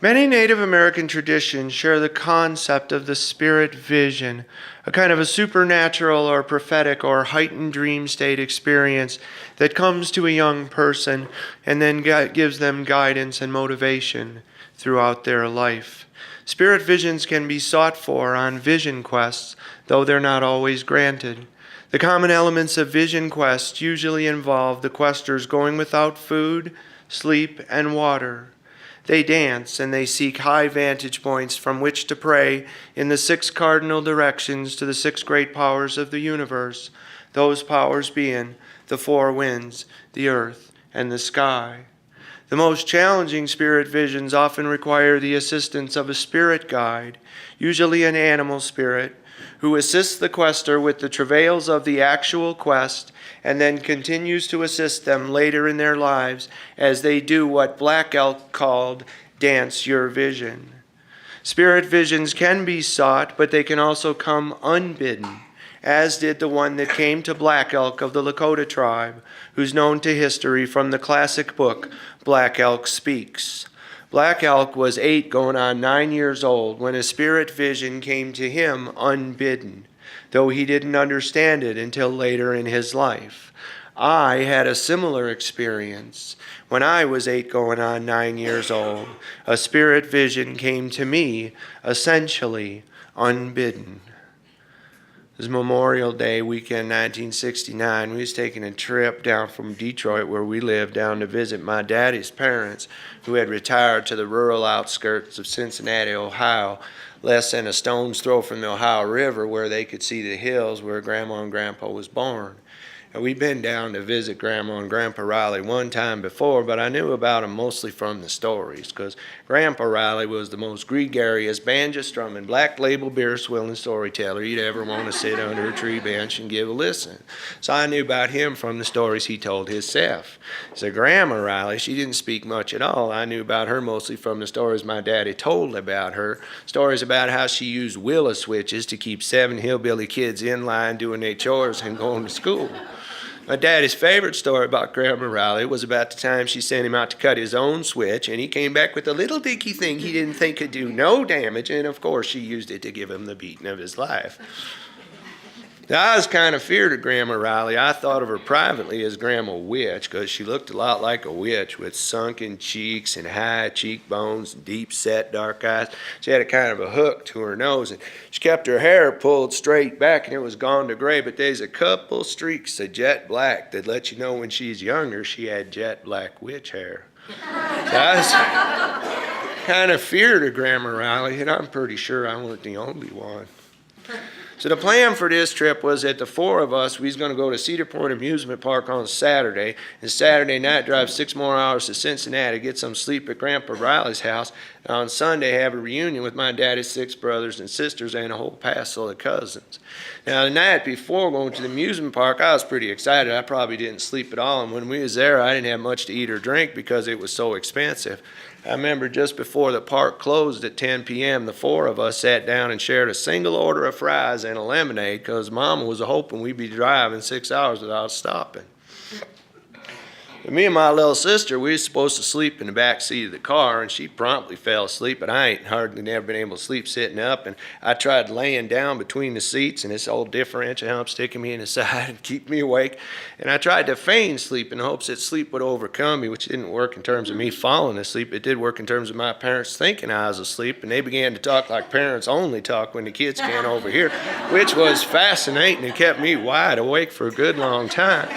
Many Native American traditions share the concept of the spirit vision, a kind of a supernatural or prophetic or heightened dream state experience that comes to a young person and then gives them guidance and motivation throughout their life. Spirit visions can be sought for on vision quests, though they're not always granted. The common elements of vision quests usually involve the questers going without food, sleep, and water. They dance and they seek high vantage points from which to pray in the 6 cardinal directions to the 6 great powers of the universe, those powers being the 4 winds, the earth, and the sky. The most challenging spirit visions often require the assistance of a spirit guide, usually an animal spirit, who assists the quester with the travails of the actual quest and then continues to assist them later in their lives as they do what Black Elk called dance your vision. Spirit visions can be sought, but they can also come unbidden, as did the one that came to Black Elk of the Lakota tribe, who's known to history from the classic book Black Elk Speaks. Black Elk was 8 going on 9 years old when a spirit vision came to him unbidden, though he didn't understand it until later in his life. I had a similar experience. When I was 8 going on 9 years old, a spirit vision came to me, essentially unbidden. It was Memorial Day weekend 1969. We was taking a trip down from Detroit, where we lived, down to visit my daddy's parents, who had retired to the rural outskirts of Cincinnati, Ohio, less than a stone's throw from the Ohio River, where they could see the hills where Grandma and Grandpa was born. And we'd been down to visit Grandma and Grandpa Riley one time before, but I knew about them mostly from the stories, because Grandpa Riley was the most gregarious, banjo-strumming, black label beer swilling storyteller you'd ever want to sit under a tree bench and give a listen. So I knew about him from the stories he told himself. So Grandma Riley, she didn't speak much at all. I knew about her mostly from the stories my daddy told about her, stories about how she used willow switches to keep 7 hillbilly kids in line doing their chores and going to school. My daddy's favorite story about Grandma Riley was about the time she sent him out to cut his own switch, and he came back with a little dinky thing he didn't think could do no damage, and of course she used it to give him the beating of his life. I was kind of feared of Grandma Riley. I thought of her privately as Grandma Witch, because she looked a lot like a witch with sunken cheeks and high cheekbones and deep-set dark eyes. She had a kind of a hook to her nose, and she kept her hair pulled straight back, and it was gone to gray, but there's a couple streaks of jet black that let you know when she's younger she had jet black witch hair. So I was kind of feared of Grandma Riley, and I'm pretty sure I wasn't the only one. So the plan for this trip was that the 4 of us, we was going to go to Cedar Point Amusement Park on Saturday, and Saturday night drive 6 more hours to Cincinnati, get some sleep at Grandpa Riley's house, and on Sunday have a reunion with my daddy's 6 brothers and sisters and a whole passel of cousins. Now the night before going to the amusement park, I was pretty excited. I probably didn't sleep at all, and when we was there, I didn't have much to eat or drink because it was so expensive. I remember just before the park closed at 10 p.m., the 4 of us sat down and shared a single order of fries and a lemonade because Mama was hoping we'd be driving 6 hours without stopping. Me and my little sister, we was supposed to sleep in the back seat of the car, and she promptly fell asleep, but I ain't hardly never been able to sleep sitting up, and I tried laying down between the seats, and this old differential helped sticking me in the side and keep me awake, and I tried to feign sleep in hopes that sleep would overcome me, which didn't work in terms of me falling asleep. It did work in terms of my parents thinking I was asleep, and they began to talk like parents only talk when the kids can't overhear, which was fascinating and kept me wide awake for a good long time.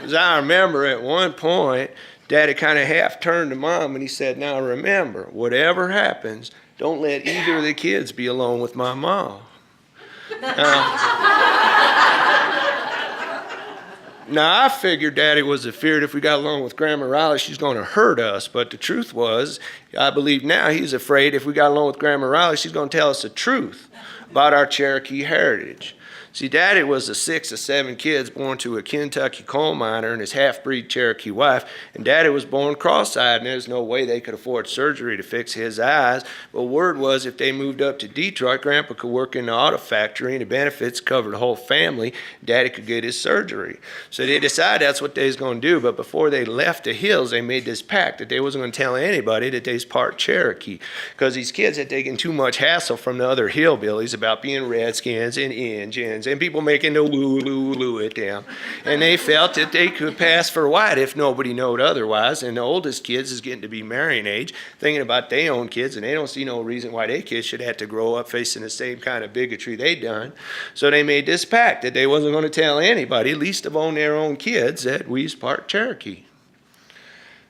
As I remember, at one point, Daddy kind of half turned to Mom and he said, "Now remember, whatever happens, don't let either of the kids be alone with my mom." Now, I figured Daddy was afraid if we got along with Grandma Riley, she's going to hurt us. But the truth was, I believe now he's afraid if we got along with Grandma Riley, she's going to tell us the truth about our Cherokee heritage. See, Daddy was the 6th of 7 kids born to a Kentucky coal miner and his half-breed Cherokee wife, and Daddy was born cross-eyed, and there's no way they could afford surgery to fix his eyes. But word was if they moved up to Detroit, Grandpa could work in the auto factory, and the benefits covered the whole family. Daddy could get his surgery. So they decided that's what they was going to do, but before they left the hills, they made this pact that they wasn't going to tell anybody that they was part Cherokee, because these kids had taken too much hassle from the other hillbillies about being Redskins and Indians, and people making the woo at them. And they felt that they could pass for white if nobody knowed otherwise. And the oldest kids is getting to be marrying age, thinking about their own kids, and they don't see no reason why their kids should have to grow up facing the same kind of bigotry they done. So they made this pact that they wasn't going to tell anybody, least of all their own kids, that we was part Cherokee.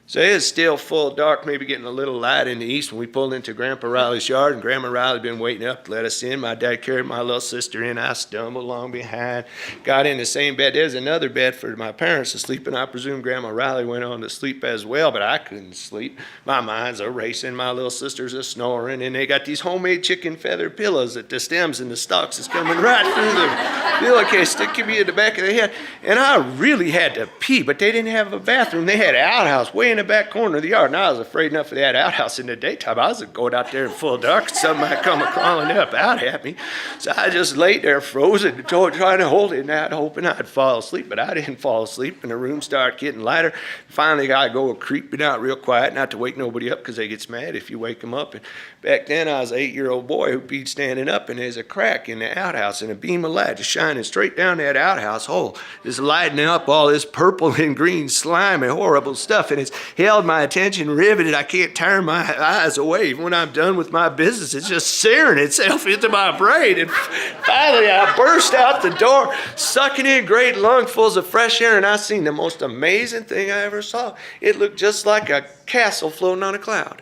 So it was still full dark, maybe getting a little light in the east when we pulled into Grandpa Riley's yard, and Grandma Riley had been waiting up to let us in. My dad carried my little sister in. I stumbled along behind, got in the same bed. There's another bed for my parents to sleep in. I presume Grandma Riley went on to sleep as well, but I couldn't sleep. My mind's a racing. My little sister's a snoring, and they got these homemade chicken feather pillows that the stems and the stalks is coming right through the pillowcase, sticking me in the back of the head. And I really had to pee, but they didn't have a bathroom. They had an outhouse way in the back corner of the yard, and I was afraid enough of that outhouse in the daytime. I was going out there in full dark, and something might come crawling up out at me. So I just laid there frozen, trying to hold it out, hoping I'd fall asleep, but I didn't fall asleep, and the room started getting lighter. Finally, I go creeping out real quiet, not to wake nobody up, because they gets mad if you wake them up. And back then, I was an 8-year-old boy who'd be standing up, and there's a crack in the outhouse, and a beam of light just shining straight down that outhouse hole, just lighting up all this purple and green slime and horrible stuff, and it's held my attention riveted. I can't turn my eyes away. Even when I'm done with my business, it's just searing itself into my brain. And finally, I burst out the door, sucking in great lungfuls of fresh air, and I seen the most amazing thing I ever saw. It looked just like a castle floating on a cloud.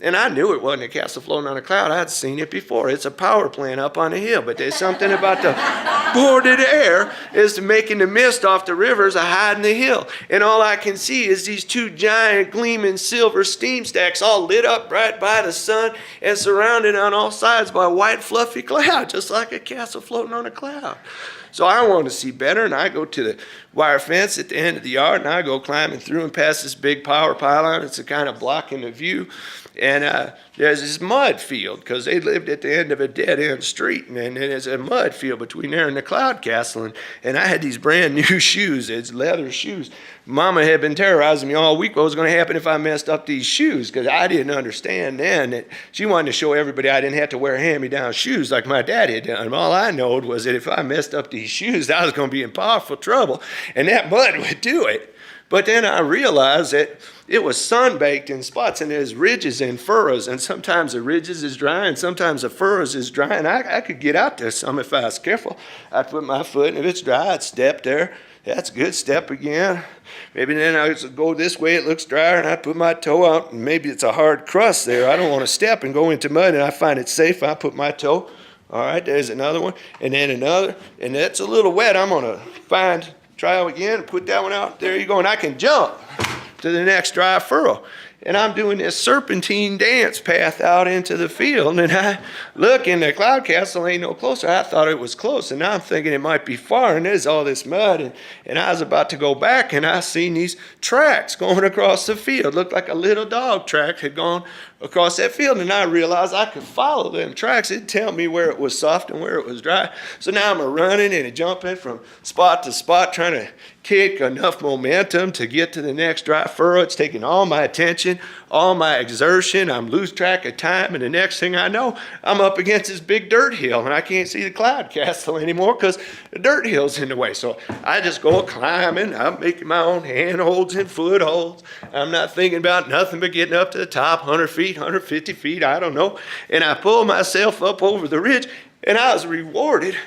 And I knew it wasn't a castle floating on a cloud. I'd seen it before. It's a power plant up on a hill. But there's something about the boarded air is making the mist off the rivers a hide in the hill. And all I can see is these 2 giant gleaming silver steam stacks all lit up bright by the sun and surrounded on all sides by a white fluffy cloud, just like a castle floating on a cloud. So I want to see better, and I go to the wire fence at the end of the yard, and I go climbing through and past this big power pylon. It's a kind of blocking the view. And there's this mud field, because they lived at the end of a dead-end street, and there's a mud field between there and the cloud castle. And I had these brand new shoes. It's leather shoes. Mama had been terrorizing me all week what was going to happen if I messed up these shoes, because I didn't understand then that she wanted to show everybody I didn't have to wear hand-me-down shoes like my daddy had done. All I knowed was that if I messed up these shoes, I was going to be in powerful trouble, and that mud would do it. But then I realized that it was sun-baked in spots, and there's ridges and furrows, and sometimes the ridges is dry, and sometimes the furrows is dry, and I could get out there some if I was careful. I'd put my foot, and if it's dry, I'd step there. That's a good step again. Maybe then I'd go this way, it looks drier, and I'd put my toe out, and maybe it's a hard crust there. I don't want to step and go into mud, and I find it safe. I put my toe. All right, there's another one, and then another, and that's a little wet. I'm going to try again, put that one out. There you go, and I can jump to the next dry furrow. And I'm doing this serpentine dance path out into the field, and I look, and the cloud castle ain't no closer. I thought it was close, and now I'm thinking it might be far, and there's all this mud, and I was about to go back, and I seen these tracks going across the field. Looked like a little dog track had gone across that field, and I realized I could follow them tracks. It'd tell me where it was soft and where it was dry. So now I'm running and jumping from spot to spot, trying to kick enough momentum to get to the next dry furrow. It's taking all my attention, all my exertion. I'm losing track of time, and the next thing I know, I'm up against this big dirt hill, and I can't see the cloud castle anymore because the dirt hill's in the way. So I just go climbing. I'm making my own handholds and footholds. I'm not thinking about nothing but getting up to the top, 100 feet, 150 feet, I don't know. And I pull myself up over the ridge, and I was rewarded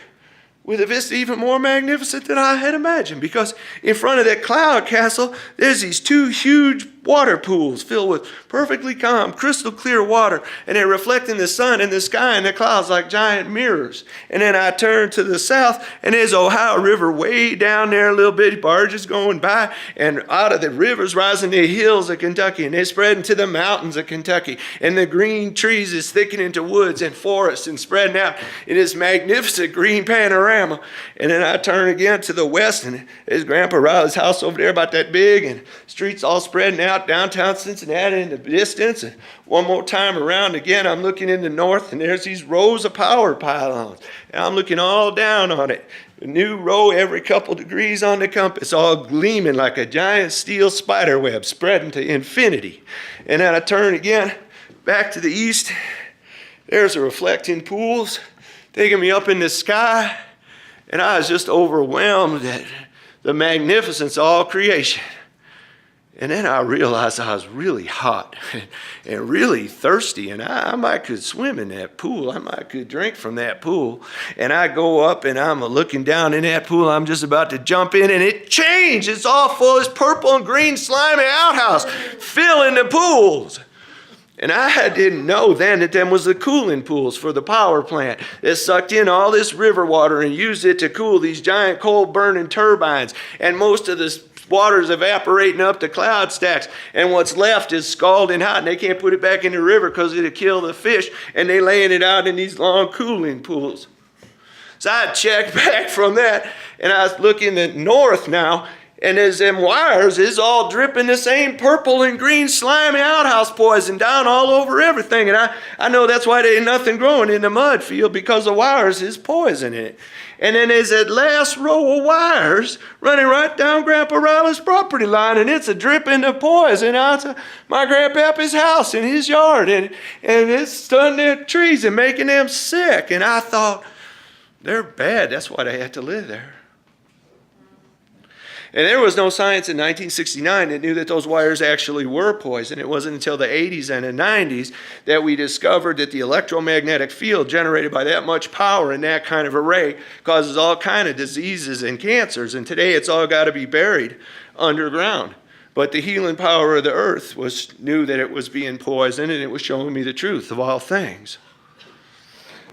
with a vista even more magnificent than I had imagined, because in front of that cloud castle, there's these 2 huge water pools filled with perfectly calm, crystal clear water, and they're reflecting the sun in the sky and the clouds like giant mirrors. And then I turn to the south, and there's Ohio River way down there, little bitty barges going by, and out of the rivers rising the hills of Kentucky, and they're spreading to the mountains of Kentucky, and the green trees is thickening into woods and forests and spreading out in this magnificent green panorama. And then I turn again to the west, and there's Grandpa Riley's house over there about that big, and streets all spreading out downtown Cincinnati in the distance. And one more time around again, I'm looking in the north, and there's these rows of power pylons, and I'm looking all down on it. A new row every couple degrees on the compass, all gleaming like a giant steel spider web spreading to infinity. And then I turn again back to the east. There's the reflecting pools taking me up in the sky, and I was just overwhelmed at the magnificence of all creation. And then I realized I was really hot and really thirsty, and I might could swim in that pool. I might could drink from that pool. And I go up, and I'm looking down in that pool. I'm just about to jump in, and it changed. It's all full of this purple and green slimy outhouse filling the pools. And I didn't know then that them was the cooling pools for the power plant that sucked in all this river water and used it to cool these giant coal-burning turbines. And most of this water's evaporating up the cloud stacks, and what's left is scalding hot, and they can't put it back in the river because it'll kill the fish, and they laying it out in these long cooling pools. So I checked back from that, and I was looking at north now, and as them wires is all dripping the same purple and green slimy outhouse poison down all over everything. And I know that's why there ain't nothing growing in the mud field, because the wires is poison in it. And then there's that last row of wires running right down Grandpa Riley's property line, and it's a dripping of poison out to my Grandpappy's house in his yard. And it's stunning their trees and making them sick. And I thought, they're bad. That's why they had to live there. And there was no science in 1969 that knew that those wires actually were poison. It wasn't until the 80s and the 90s that we discovered that the electromagnetic field generated by that much power in that kind of array causes all kind of diseases and cancers. And today it's all got to be buried underground. But the healing power of the earth knew that it was being poisoned, and it was showing me the truth of all things.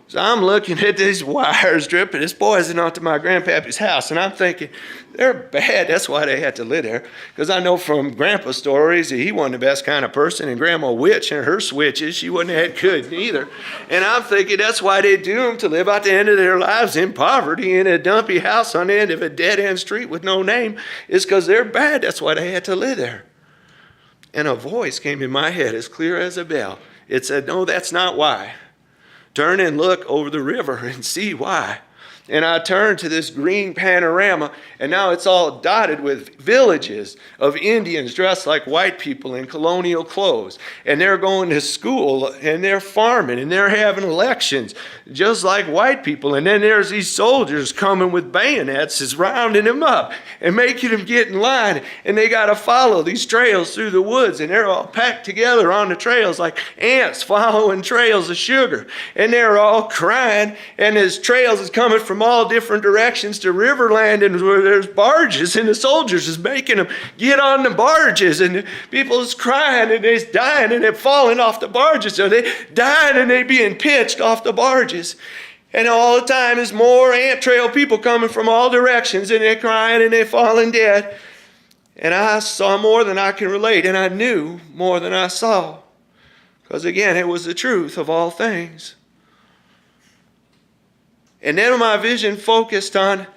So I'm looking at these wires dripping this poison onto my Grandpappy's house, and I'm thinking, they're bad. That's why they had to live there. Because I know from Grandpa's stories that he wasn't the best kind of person, and Grandma Witch and her switches, she wasn't that good neither. And I'm thinking that's why they're doomed to live out the end of their lives in poverty in a dumpy house on the end of a dead-end street with no name. It's because they're bad. That's why they had to live there. And a voice came in my head as clear as a bell. It said, no, that's not why. Turn and look over the river and see why. And I turned to this green panorama, and now it's all dotted with villages of Indians dressed like white people in colonial clothes. And they're going to school, and they're farming, and they're having elections just like white people. And then there's these soldiers coming with bayonets, is rounding them up and making them get in line. And they got to follow these trails through the woods, and they're all packed together on the trails like ants following trails of sugar. And they're all crying, and as trails is coming from all different directions to Riverland, and where there's barges, and the soldiers is making them get on the barges, and the people is crying, and they're dying, and they're falling off the barges, so they dying, and they being pitched off the barges. And all the time there's more ant trail people coming from all directions, and they're crying, and they're falling dead. And I saw more than I can relate, and I knew more than I saw, because again, it was the truth of all things. And then my vision focused on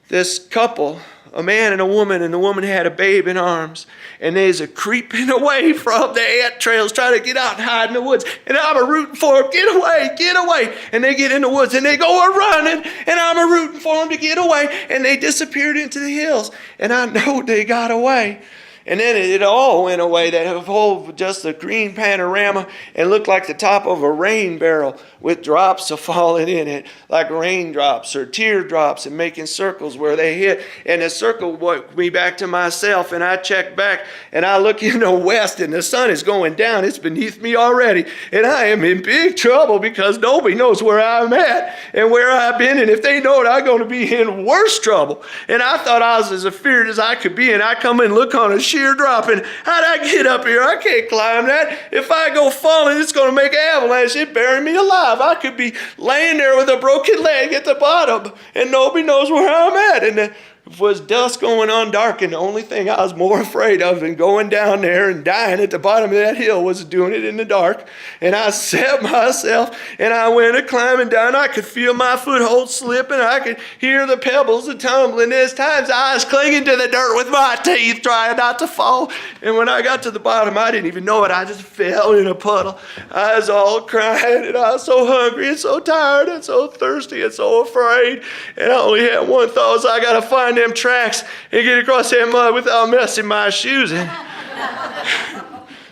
this couple, a man and a woman had a babe in arms. And they's a creeping away from the ant trails, trying to get out and hide in the woods. And I'm a rooting for them, get away, get away. And they get in the woods, and they go a-running, and I'm a rooting for them to get away. And they disappeared into the hills, and I know they got away. And then it all went away, that whole, just the green panorama, and looked like the top of a rain barrel with drops falling in it like raindrops or teardrops and making circles where they hit. And the circle brought me back to myself, and I checked back and I look in the west and the sun is going down. It's beneath me already. And I am in big trouble because nobody knows where I'm at and where I've been. And if they know it, I'm going to be in worse trouble. And I thought I was as afeared as I could be. And I come and look on a sheer drop. And how'd I get up here? I can't climb that. If I go falling, it's going to make an avalanche. It bury me alive. I could be laying there with a broken leg at the bottom. And nobody knows where I'm at. And it was dusk going on dark, and the only thing I was more afraid of than going down there and dying at the bottom of that hill was doing it in the dark. And I set myself and I went a climbing down. I could feel my foothold slipping. I could hear the pebbles a tumbling. There's times I was clinging to the dirt with my teeth trying not to fall. And when I got to the bottom, I didn't even know it. I just fell in a puddle. I was all crying, and I was so hungry and so tired and so thirsty and so afraid. And I only had one thought: was I got to find them tracks and get across that mud without messing my shoes in.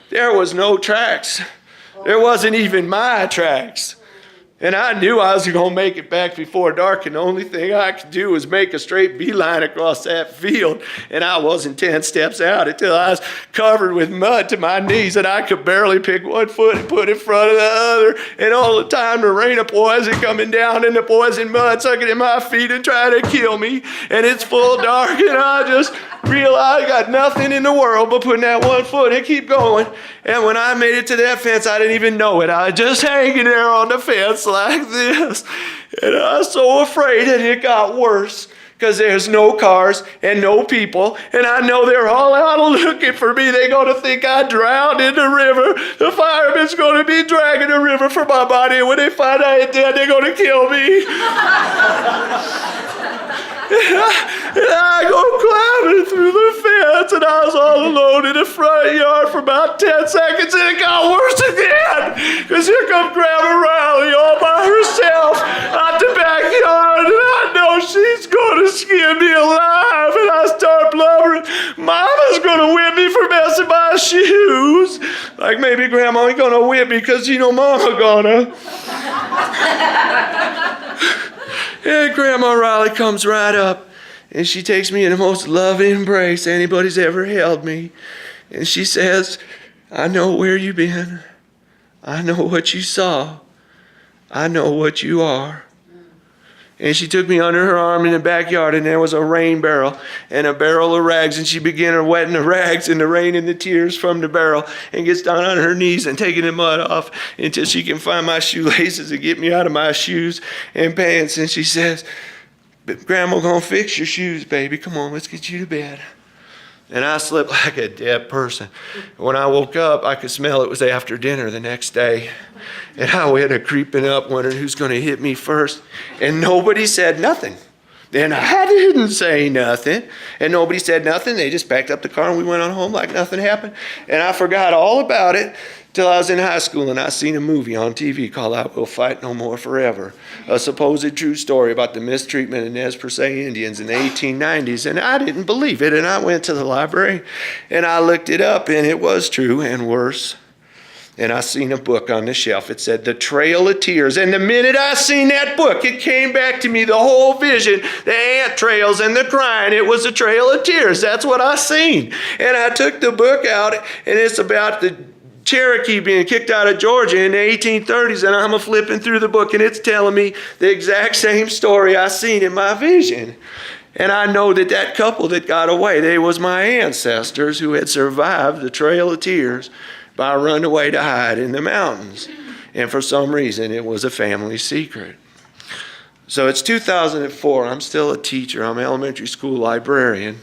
There was no tracks. There wasn't even my tracks. And I knew I was going to make it back before dark, and the only thing I could do was make a straight beeline across that field. And I wasn't 10 steps out until I was covered with mud to my knees, and I could barely pick one foot and put in front of the other. And all the time the rain of poison coming down and the poison mud sucking in my feet and trying to kill me. And it's full dark, and I just realized I got nothing in the world but putting that one foot and keep going. And when I made it to that fence, I didn't even know it. I was just hanging there on the fence like this. And I was so afraid that it got worse, because there's no cars and no people. And I know they're all out looking for me. They're going to think I drowned in the river. The firemen's going to be dragging the river for my body. And when they find out I'm dead, they're going to kill me. And I go climbing through the fence, and I was all alone in the front yard for about 10 seconds, and it got worse again, because here comes Grandma Riley all by herself out the backyard, and I know she's going to skin me alive. And I start blubbering, Mama's going to whip me for messing my shoes. Like maybe Grandma ain't going to whip me because Mama gonna. And Grandma Riley comes right up, and she takes me in the most loving embrace anybody's ever held me. And she says, I know where you've been. I know what you saw. I know what you are. And she took me under her arm in the backyard, and there was a rain barrel and a barrel of rags, and she began wetting the rags and the rain and the tears from the barrel, and gets down on her knees and taking the mud off until she can find my shoelaces and get me out of my shoes and pants. And she says, Grandma gonna fix your shoes, baby. Come on, let's get you to bed. And I slept like a dead person. When I woke up, I could smell it was after dinner the next day. And I went a creeping up, wondering who's going to hit me first. And nobody said nothing. And I didn't say nothing. And nobody said nothing. They just packed up the car and we went on home like nothing happened. And I forgot all about it till I was in high school, and I seen a movie on TV called I Will Fight No More Forever, a supposed true story about the mistreatment of Nez Perce Indians in the 1890s. And I didn't believe it, and I went to the library and I looked it up, and it was true and worse. And I seen a book on the shelf. It said The Trail of Tears. And the minute I seen that book, it came back to me, the whole vision, the ant trails and the crying. It was the Trail of Tears. That's what I seen. And I took the book out, and it's about the Cherokee being kicked out of Georgia in the 1830s. And I'm flipping through the book, and it's telling me the exact same story I seen in my vision. And I know that that couple that got away, they was my ancestors who had survived the Trail of Tears by running away to hide in the mountains. And for some reason, it was a family secret. So it's 2004. I'm still a teacher. I'm an elementary school librarian,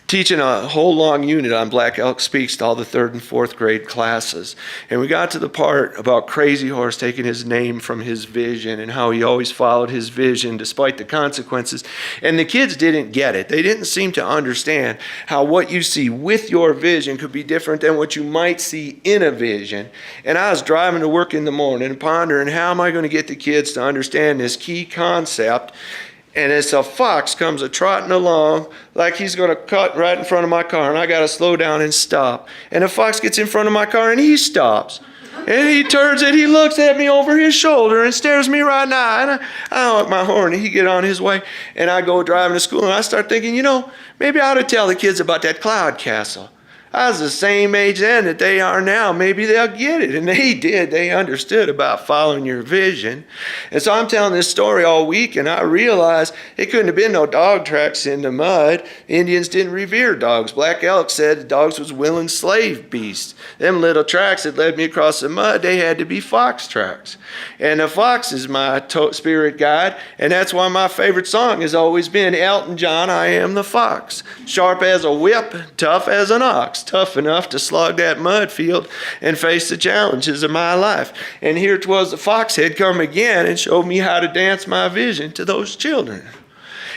teaching a whole long unit on Black Elk Speaks to all the 3rd and 4th grade classes. And we got to the part about Crazy Horse taking his name from his vision and how he always followed his vision despite the consequences. And the kids didn't get it. They didn't seem to understand how what you see with your vision could be different than what you might see in a vision. And I was driving to work in the morning and pondering, how am I going to get the kids to understand this key concept? And as a fox comes a-trotting along like he's going to cut right in front of my car, and I got to slow down and stop. And the fox gets in front of my car and he stops. And he turns and he looks at me over his shoulder and stares me right in the eye. And I honk my horn and he get on his way. And I go driving to school and I start thinking, maybe I ought to tell the kids about that cloud castle. I was the same age then that they are now. Maybe they'll get it. And they did. They understood about following your vision. And so I'm telling this story all week, and I realized it couldn't have been no dog tracks in the mud. Indians didn't revere dogs. Black Elk said the dogs was willing slave beasts. Them little tracks that led me across the mud, they had to be fox tracks. And the fox is my spirit guide, and that's why my favorite song has always been Elton John, I Am the Fox. Sharp as a whip, tough as an ox. Tough enough to slog that mud field and face the challenges of my life. And here 'twas the fox had come again and showed me how to dance my vision to those children.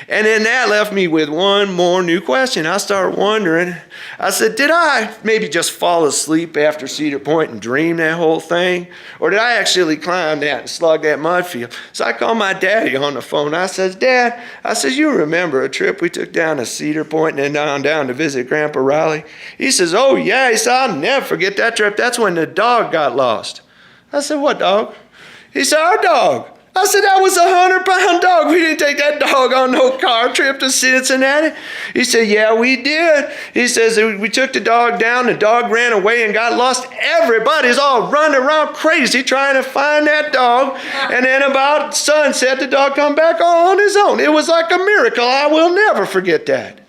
And then that left me with one more new question. I started wondering, I said, did I maybe just fall asleep after Cedar Point and dream that whole thing? Or did I actually climb that and slug that mud field? So I called my daddy on the phone. I says, Dad, you remember a trip we took down to Cedar Point and then down to visit Grandpa Riley? He says, oh yeah. He said, I'll never forget that trip. That's when the dog got lost. I said, what dog? He said, our dog. I said, that was a 100-pound dog. We didn't take that dog on no car trip to Cincinnati. He said, yeah, we did. He says, we took the dog down. The dog ran away and got lost. Everybody's all running around crazy trying to find that dog. And then about sunset, the dog come back all on his own. It was like a miracle. I will never forget that.